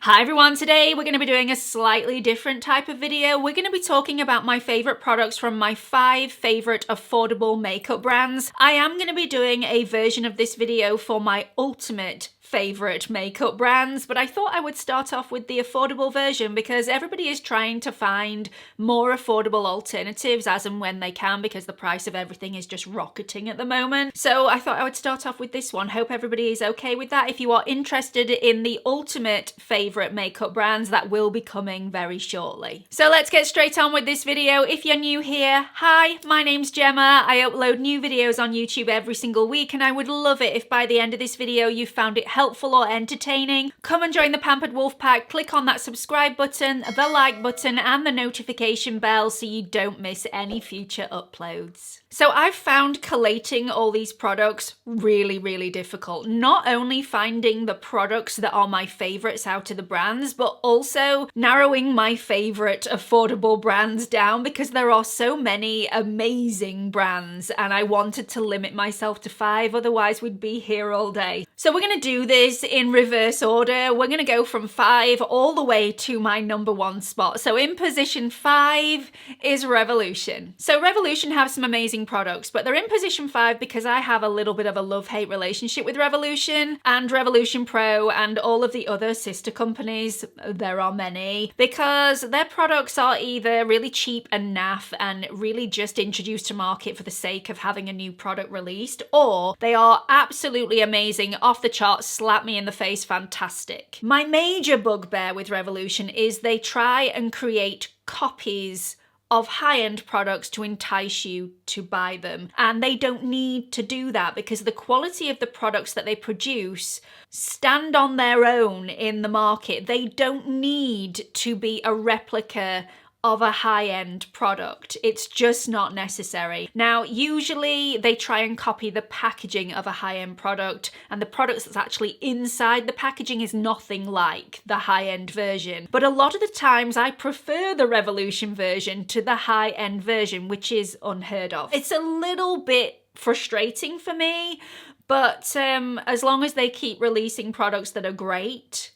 Hi everyone, today we're going to be doing a slightly different type of video. We're going to be talking about my favorite products from my 5 favorite affordable makeup brands. I am going to be doing a version of this video for my ultimate favorite makeup brands, but I thought I would start off with the affordable version because everybody is trying to find more affordable alternatives as and when they can because the price of everything is just rocketing at the moment. So I thought I would start off with this one. Hope everybody is okay with that. If you are interested in the ultimate favorite makeup brands, that will be coming very shortly. So let's get straight on with this video. If you're new here, hi, my name's Gemma. I upload new videos on YouTube every single week and I would love it if by the end of this video you found it helpful or entertaining. Come and join the Pampered Wolf Pack. Click on that subscribe button, the like button, and the notification bell so you don't miss any future uploads. So I've found collating all these products really difficult. Not only finding the products that are my favorites out of the brands, but also narrowing my favorite affordable brands down because there are so many amazing brands and I wanted to limit myself to 5, otherwise we'd be here all day. So we're going to do this in reverse order. We're going to go from 5 all the way to my number 1 spot. So in position 5 is REVLON. So REVLON have some amazing products, but they're in position 5 because I have a little bit of a love-hate relationship with REVLON and REVLON Pro and all of the other sister companies, there are many, because their products are either really cheap and naff and really just introduced to market for the sake of having a new product released, or they are absolutely amazing, off the charts, slap me in the face, fantastic. My major bugbear with REVLON is they try and create copies of high-end products to entice you to buy them. And they don't need to do that because the quality of the products that they produce stand on their own in the market. They don't need to be a replica of a high-end product. It's just not necessary. Now, usually they try and copy the packaging of a high-end product, and the products that's actually inside the packaging is nothing like the high-end version. But a lot of the times I prefer the REVLON version to the high-end version, which is unheard of. It's a little bit frustrating for me, but as long as they keep releasing products that are great,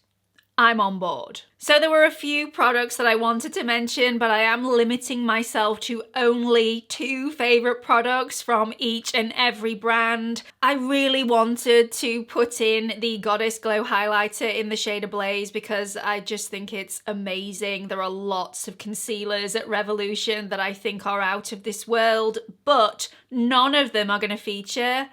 I'm on board. So there were a few products that I wanted to mention, but I am limiting myself to only 2 favorite products from each and every brand. I really wanted to put in the Goddess Glow highlighter in the shade Ablaze because I just think it's amazing. There are lots of concealers at REVLON that I think are out of this world, but none of them are going to feature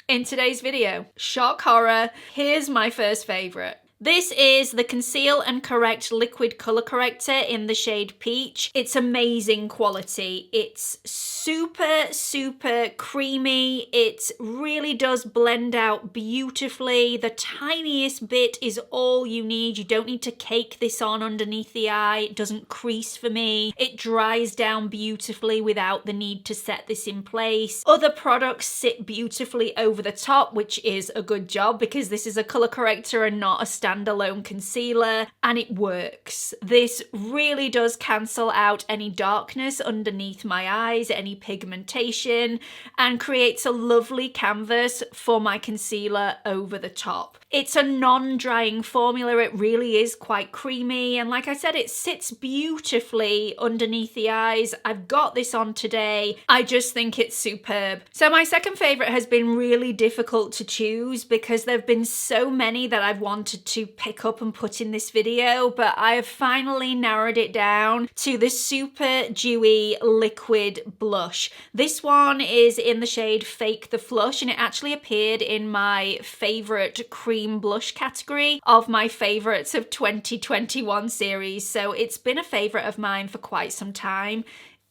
in today's video. Shock horror, here's my first favorite. This is the Conceal and Correct Liquid Colour Corrector in the shade Peach. It's amazing quality. It's super creamy. It really does blend out beautifully. The tiniest bit is all you need. You don't need to cake this on underneath the eye. It doesn't crease for me. It dries down beautifully without the need to set this in place. Other products sit beautifully over the top, which is a good job because this is a colour corrector and not a standalone concealer, and it works. This really does cancel out any darkness underneath my eyes, any pigmentation, and creates a lovely canvas for my concealer over the top. It's a non-drying formula. It really is quite creamy, and like I said, it sits beautifully underneath the eyes. I've got this on today. I just think it's superb. So my second favorite has been really difficult to choose because there have been so many that I've wanted to pick up and put in this video, but I have finally narrowed it down to the Superdewy Liquid Blush. This one is in the shade Fake the Flush, and it actually appeared in my favorite cream blush category of my favorites of 2021 series, so it's been a favorite of mine for quite some time.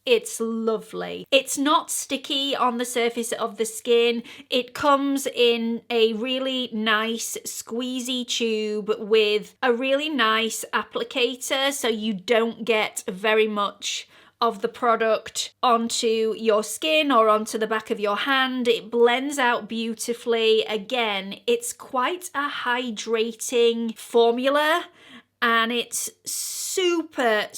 It's lovely. It's not sticky on the surface of the skin. It comes in a really nice squeezy tube with a really nice applicator, so you don't get very much of the product onto your skin or onto the back of your hand. It blends out beautifully. Again, it's quite a hydrating formula and it's super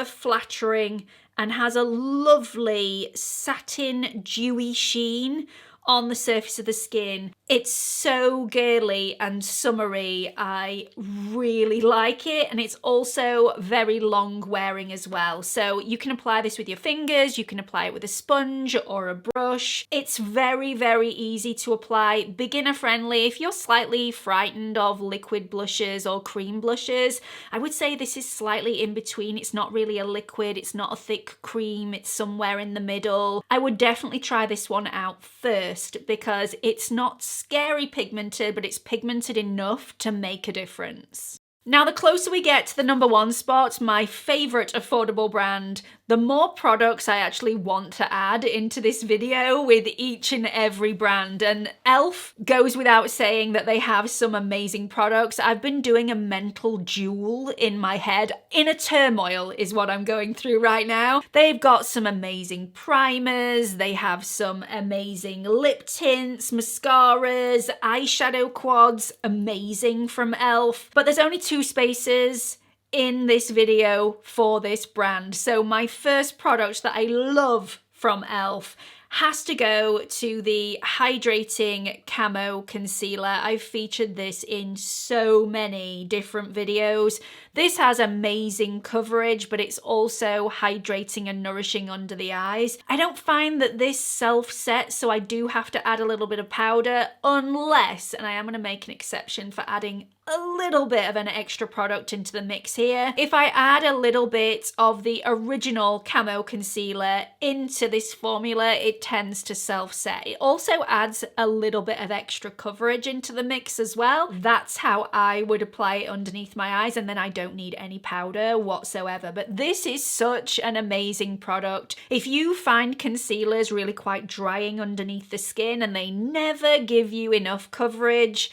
flattering and has a lovely satin dewy sheen on the surface of the skin. It's so girly and summery. I really like it, and it's also very long wearing as well. So you can apply this with your fingers, you can apply it with a sponge or a brush. It's very, very easy to apply, beginner friendly. If you're slightly frightened of liquid blushes or cream blushes, I would say this is slightly in between. It's not really a liquid, it's not a thick cream, it's somewhere in the middle. I would definitely try this one out first because it's not scary pigmented, but it's pigmented enough to make a difference. Now, the closer we get to the #1 spot, my favorite affordable brand, the more products I actually want to add into this video with each and every brand. And E.L.F. goes without saying that they have some amazing products. I've been doing a mental duel in my head. Inner turmoil is what I'm going through right now. They've got some amazing primers. They have some amazing lip tints, mascaras, eyeshadow quads, amazing from E.L.F. But there's only 2 spaces in this video for this brand. So my first product that I love from E.L.F. has to go to the Hydrating Camo Concealer. I've featured this in so many different videos. This has amazing coverage, but it's also hydrating and nourishing under the eyes. I don't find that this self-sets, so I do have to add a little bit of powder, unless, and I am going to make an exception for adding a little bit of an extra product into the mix here. If I add a little bit of the original Camo Concealer into this formula, it tends to self-set. It also adds a little bit of extra coverage into the mix as well. That's how I would apply it underneath my eyes, and then I don't need any powder whatsoever. But this is such an amazing product. If you find concealers really quite drying underneath the skin and they never give you enough coverage,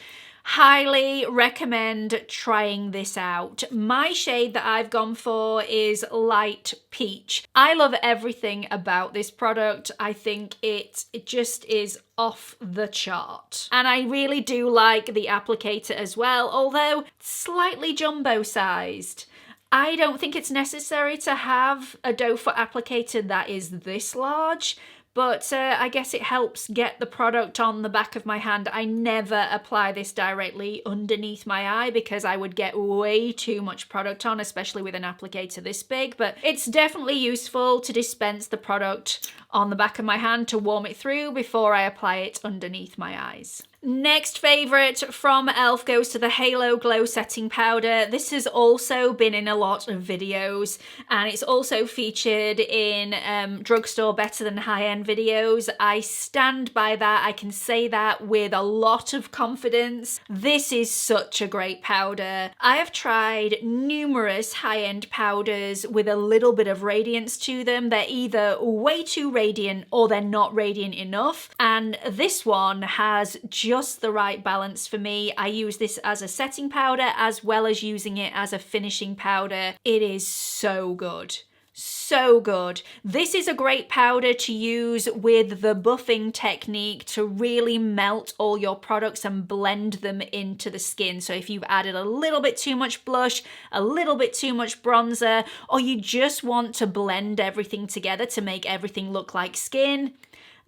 highly recommend trying this out. My shade that I've gone for is Light Peach. I love everything about this product. I think it just is off the chart. And I really do like the applicator as well, although slightly jumbo sized. I don't think it's necessary to have a doe foot applicator that is this large, but I guess it helps get the product on the back of my hand. I never apply this directly underneath my eye because I would get way too much product on, especially with an applicator this big, but it's definitely useful to dispense the product on the back of my hand to warm it through before I apply it underneath my eyes. Next favourite from E.L.F. goes to the Halo Glow Setting Powder. This has also been in a lot of videos, and it's also featured in drugstore better than high-end videos. I stand by that. I can say that with a lot of confidence. This is such a great powder. I have tried numerous high-end powders with a little bit of radiance to them. They're either way too radiant or they're not radiant enough, and this one has just the right balance for me. I use this as a setting powder as well as using it as a finishing powder. It is so good. So good. This is a great powder to use with the buffing technique to really melt all your products and blend them into the skin. So if you've added a little bit too much blush, a little bit too much bronzer, or you just want to blend everything together to make everything look like skin,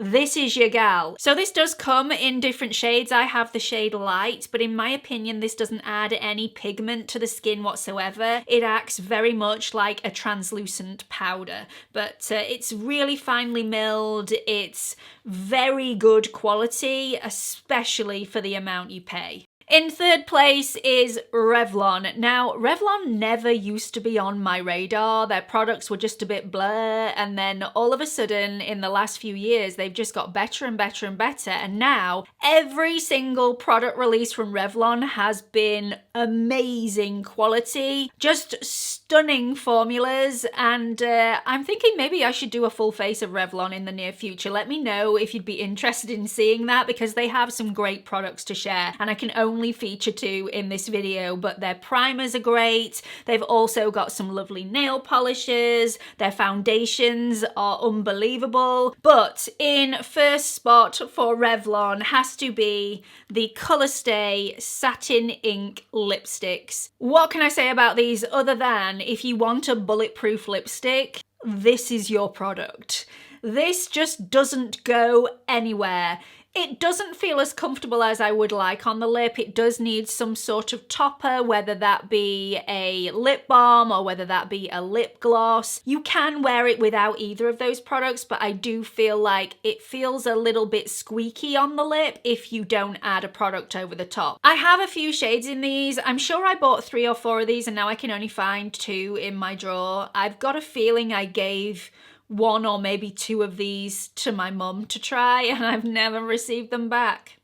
this is your gal. So this does come in different shades. I have the shade Light, but in my opinion, this doesn't add any pigment to the skin whatsoever. It acts very much like a translucent powder, but it's really finely milled. It's very good quality, especially for the amount you pay. In third place is Revlon. Now, Revlon never used to be on my radar. Their products were just a bit blur, and then all of a sudden, in the last few years, they've just got better and better and better, and now every single product release from Revlon has been amazing quality, just stunning formulas, and I'm thinking maybe I should do a full face of Revlon in the near future. Let me know if you'd be interested in seeing that, because they have some great products to share, and I can only feature 2 in this video, but their primers are great. They've also got some lovely nail polishes. Their foundations are unbelievable. But in first spot for Revlon has to be the ColorStay Satin Ink lipsticks. What can I say about these other than if you want a bulletproof lipstick, this is your product. This just doesn't go anywhere. It doesn't feel as comfortable as I would like on the lip. It does need some sort of topper, whether that be a lip balm or whether that be a lip gloss. You can wear it without either of those products, but I do feel like it feels a little bit squeaky on the lip if you don't add a product over the top. I have a few shades in these. I'm sure I bought 3 or 4 of these and now I can only find 2 in my drawer. I've got a feeling I gave 1 or maybe 2 of these to my mum to try and I've never received them back.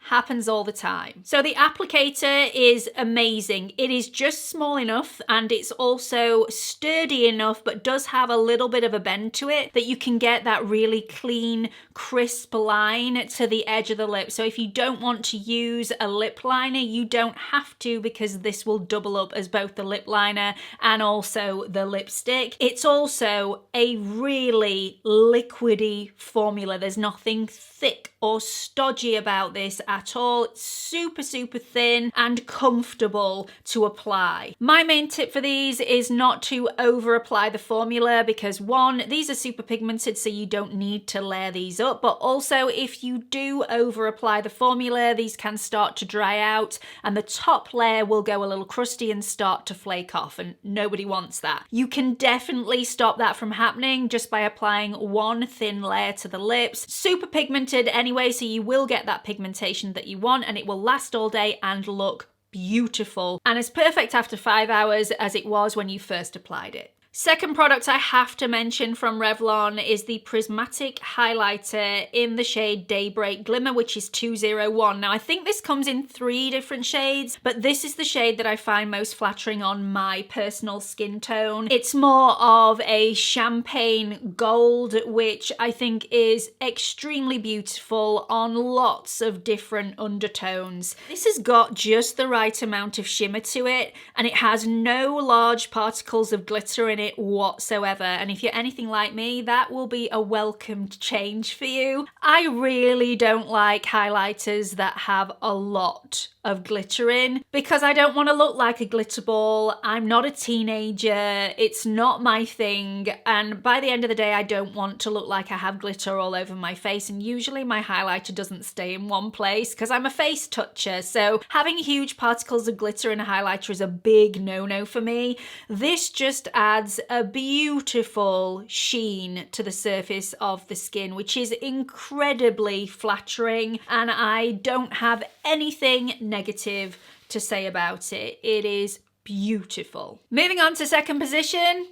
Happens all the time. So the applicator is amazing. It is just small enough and it's also sturdy enough, but does have a little bit of a bend to it that you can get that really clean, crisp line to the edge of the lip. So if you don't want to use a lip liner, you don't have to, because this will double up as both the lip liner and also the lipstick. It's also a really liquidy formula. There's nothing thick or stodgy about this at all. It's super, super thin and comfortable to apply. My main tip for these is not to over apply the formula because 1, these are super pigmented, so you don't need to layer these up, but also if you do over apply the formula, these can start to dry out and the top layer will go a little crusty and start to flake off, and nobody wants that. You can definitely stop that from happening just by applying 1 thin layer to the lips. Super pigmented anyway, so you will get that pigmentation that you want and it will last all day and look beautiful, and as perfect after 5 hours as it was when you first applied it. Second product I have to mention from Revlon is the Prismatic Highlighter in the shade Daybreak Glimmer, which is 201. Now I think this comes in 3 different shades, but this is the shade that I find most flattering on my personal skin tone. It's more of a champagne gold, which I think is extremely beautiful on lots of different undertones. This has got just the right amount of shimmer to it, and it has no large particles of glitter in it whatsoever, and if you're anything like me, that will be a welcomed change for you. I really don't like highlighters that have a lot of glitter in because I don't want to look like a glitter ball. I'm not a teenager, it's not my thing, and by the end of the day I don't want to look like I have glitter all over my face, and usually my highlighter doesn't stay in one place because I'm a face toucher, so having huge particles of glitter in a highlighter is a big no-no for me. This just adds a beautiful sheen to the surface of the skin, which is incredibly flattering, and I don't have anything negative to say about it. It is beautiful. Moving on to second position,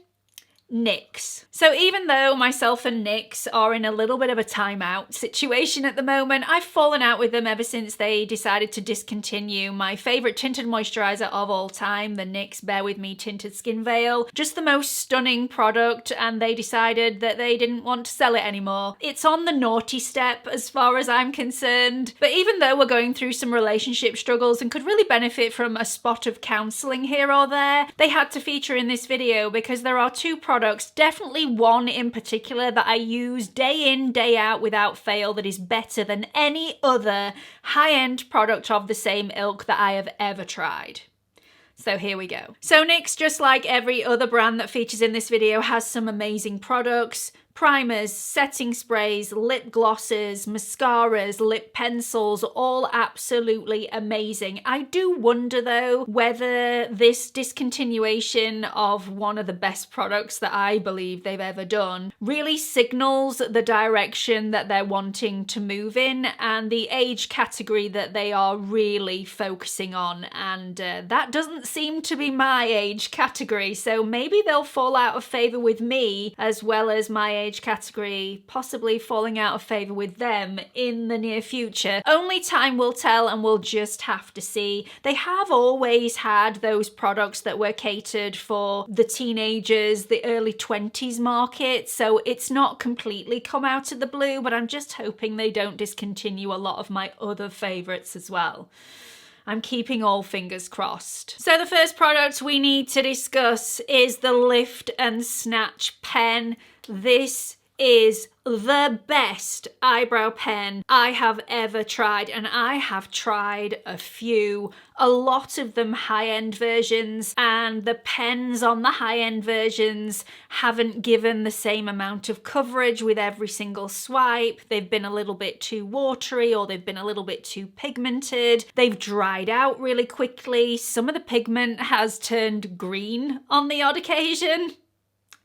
NYX. So even though myself and NYX are in a little bit of a timeout situation at the moment, I've fallen out with them ever since they decided to discontinue my favorite tinted moisturizer of all time, the NYX Bear With Me Tinted Skin Veil. Just the most stunning product, and they decided that they didn't want to sell it anymore. It's on the naughty step as far as I'm concerned. But even though we're going through some relationship struggles and could really benefit from a spot of counselling here or there, they had to feature in this video because there are 2 products, definitely one in particular that I use day in, day out without fail, that is better than any other high-end product of the same ilk that I have ever tried. So here we go. So NYX, just like every other brand that features in this video, has some amazing products. Primers, setting sprays, lip glosses, mascaras, lip pencils, all absolutely amazing. I do wonder though whether this discontinuation of one of the best products that I believe they've ever done really signals the direction that they're wanting to move in and the age category that they are really focusing on, and that doesn't seem to be my age category, so maybe they'll fall out of favour with me as well as my age category possibly falling out of favour with them in the near future. Only time will tell, and we'll just have to see. They have always had those products that were catered for the teenagers, the early 20s market, so it's not completely come out of the blue, but I'm just hoping they don't discontinue a lot of my other favourites as well. I'm keeping all fingers crossed. So the first product we need to discuss is the Lift and Snatch pen. This is the best eyebrow pen I have ever tried, and I have tried a few, a lot of them high-end versions, and the pens on the high-end versions haven't given the same amount of coverage with every single swipe. They've been a little bit too watery, or they've been a little bit too pigmented. They've dried out really quickly. Some of the pigment has turned green on the odd occasion.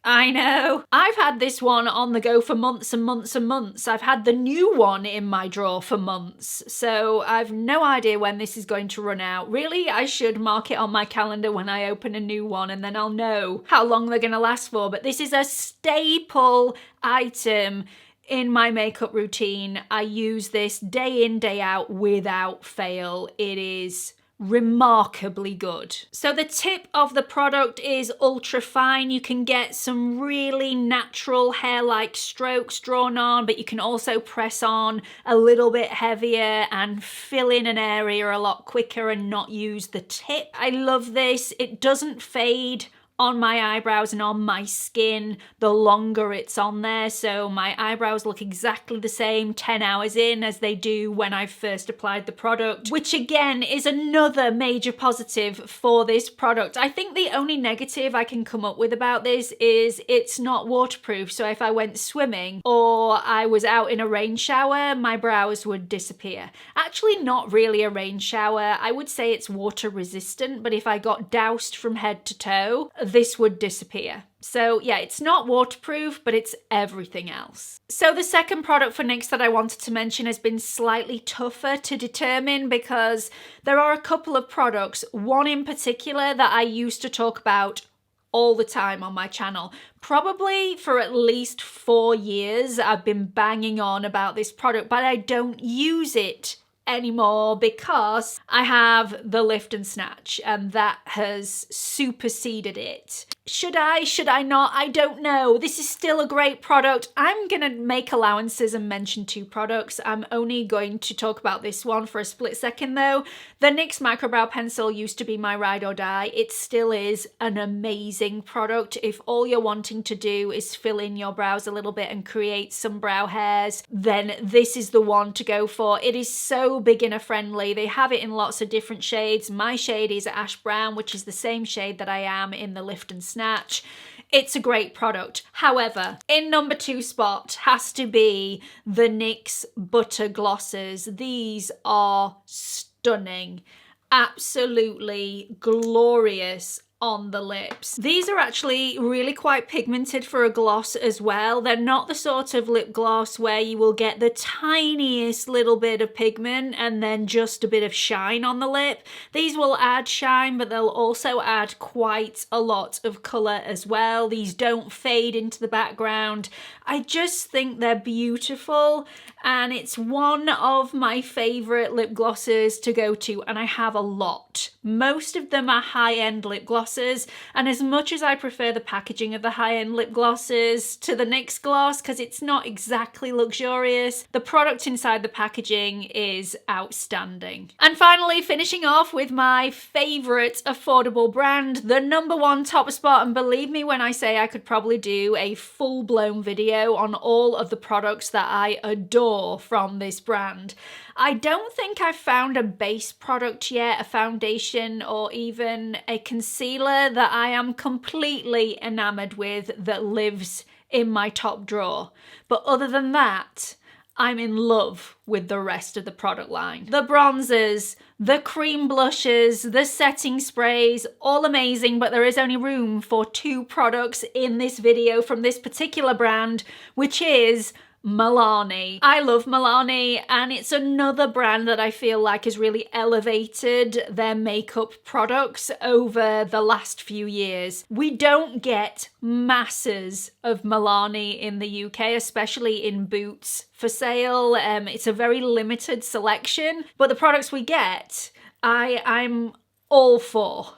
I know. I've had this one on the go for months and months and months. I've had the new one in my drawer for months, so I've no idea when this is going to run out. Really, I should mark it on my calendar when I open a new one, and then I'll know how long they're going to last for. But this is a staple item in my makeup routine. I use this day in, day out without fail. It is remarkably good. So the tip of the product is ultra fine. You can get some really natural hair-like strokes drawn on, but you can also press on a little bit heavier and fill in an area a lot quicker and not use the tip. I love this. It doesn't fade on my eyebrows and on my skin the longer it's on there, so my eyebrows look exactly the same 10 hours in as they do when I first applied the product, which again is another major positive for this product. I think the only negative I can come up with about this is it's not waterproof, so if I went swimming or I was out in a rain shower, my brows would disappear. Actually, not really a rain shower. I would say it's water resistant, but if I got doused from head to toe, this would disappear. So yeah, it's not waterproof, but it's everything else. So the second product for NYX that I wanted to mention has been slightly tougher to determine because there are a couple of products, one in particular that I used to talk about all the time on my channel. Probably for at least 4 years I've been banging on about this product, but I don't use it anymore because I have the Lift and Snatch, and that has superseded it. Should I not? I don't know. This is still a great product. I'm gonna make allowances and mention 2 products. I'm only going to talk about this one for a split second though. The NYX Microbrow Pencil used to be my ride or die. It still is an amazing product. If all you're wanting to do is fill in your brows a little bit and create some brow hairs, then this is the one to go for. It is so beginner friendly. They have it in lots of different shades. My shade is ash brown, which is the same shade that I am in the Lift and Snatch. It's a great product. However, in number 2 spot has to be the NYX Butter Glosses. These are stunning. Absolutely glorious on the lips. These are actually really quite pigmented for a gloss as well. They're not the sort of lip gloss where you will get the tiniest little bit of pigment and then just a bit of shine on the lip. These will add shine, but they'll also add quite a lot of colour as well. These don't fade into the background. I just think they're beautiful, and it's one of my favourite lip glosses to go to, and I have a lot. Most of them are high-end lip glosses, and as much as I prefer the packaging of the high-end lip glosses to the NYX gloss, because it's not exactly luxurious, the product inside the packaging is outstanding. And finally, finishing off with my favourite affordable brand, the #1 top spot, and believe me when I say I could probably do a full-blown video on all of the products that I adore from this brand. I don't think I've found a base product yet, a foundation or even a concealer that I am completely enamored with that lives in my top drawer. But other than that, I'm in love with the rest of the product line. The bronzers, the cream blushes, the setting sprays, all amazing, but there is only room for 2 products in this video from this particular brand, which is MILANI. I love MILANI, and it's another brand that I feel like has really elevated their makeup products over the last few years. We don't get masses of MILANI in the UK, especially in Boots for sale. It's a very limited selection, but the products we get, I'm all for.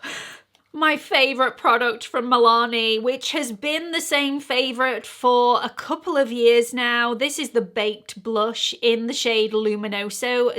My favourite product from MILANI, which has been the same favourite for a couple of years now. This is the Baked Blush in the shade Luminoso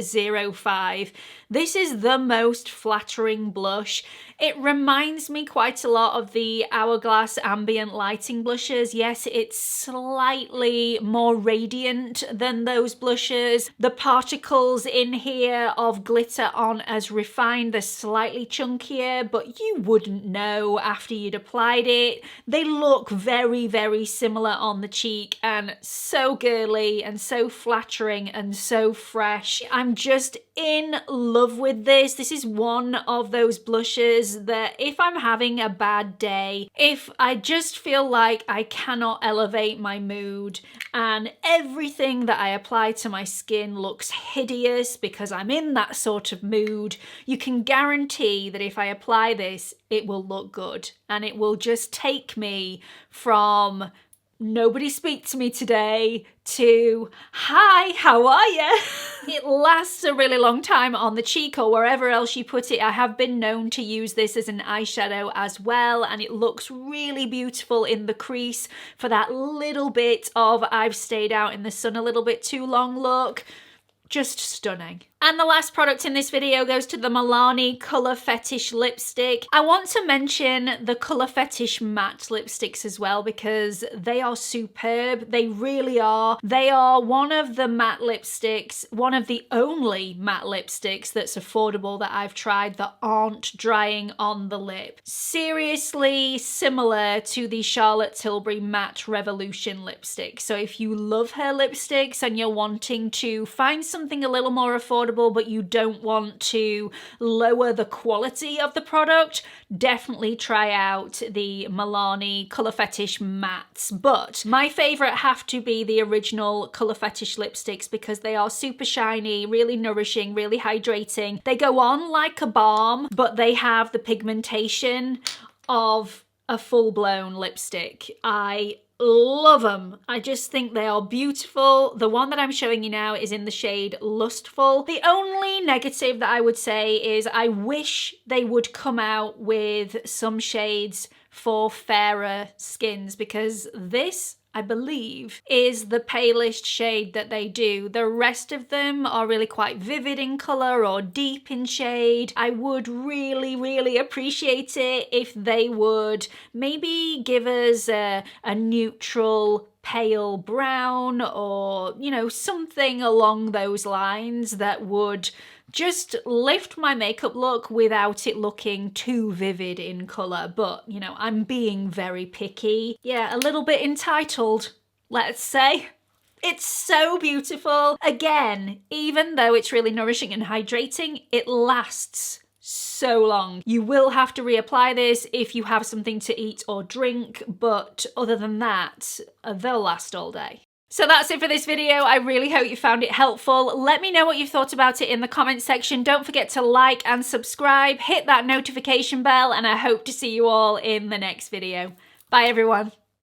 05. This is the most flattering blush. It reminds me quite a lot of the Hourglass ambient lighting blushes. Yes, it's slightly more radiant than those blushes. The particles in here of glitter aren't as refined. They're slightly chunkier, but you wouldn't know after you'd applied it. They look very, very similar on the cheek and so girly and so flattering and so fresh. I'm just in love with this. This is one of those blushes that if I'm having a bad day, if I just feel like I cannot elevate my mood and everything that I apply to my skin looks hideous because I'm in that sort of mood, you can guarantee that if I apply this, it will look good and it will just take me from nobody speak to me today to hi, how are you? It lasts a really long time on the cheek or wherever else you put it. I have been known to use this as an eyeshadow as well, and it looks really beautiful in the crease for that little bit of I've stayed out in the sun a little bit too long look. Just stunning. And the last product in this video goes to the MILANI Color Fetish lipstick. I want to mention the Color Fetish matte lipsticks as well because they are superb. They really are. They are one of the matte lipsticks, one of the only matte lipsticks that's affordable that I've tried that aren't drying on the lip. Seriously similar to the Charlotte Tilbury Matte Revolution lipstick. So if you love her lipsticks and you're wanting to find something a little more affordable but you don't want to lower the quality of the product, definitely try out the MILANI Color Fetish mattes. But my favorite have to be the original Color Fetish lipsticks because they are super shiny, really nourishing, really hydrating. They go on like a balm, but they have the pigmentation of a full-blown lipstick. I love them. I just think they are beautiful. The one that I'm showing you now is in the shade Lustful. The only negative that I would say is I wish they would come out with some shades for fairer skins because this, I believe, is the palest shade that they do. The rest of them are really quite vivid in colour or deep in shade. I would really, really appreciate it if they would maybe give us a neutral pale brown or, you know, something along those lines that would just lift my makeup look without it looking too vivid in colour. But, you know, I'm being very picky. Yeah, a little bit entitled, let's say. It's so beautiful. Again, even though it's really nourishing and hydrating, it lasts so long. You will have to reapply this if you have something to eat or drink, but other than that, they'll last all day. So that's it for this video. I really hope you found it helpful. Let me know what you thought about it in the comment section. Don't forget to like and subscribe, hit that notification bell, and I hope to see you all in the next video. Bye everyone.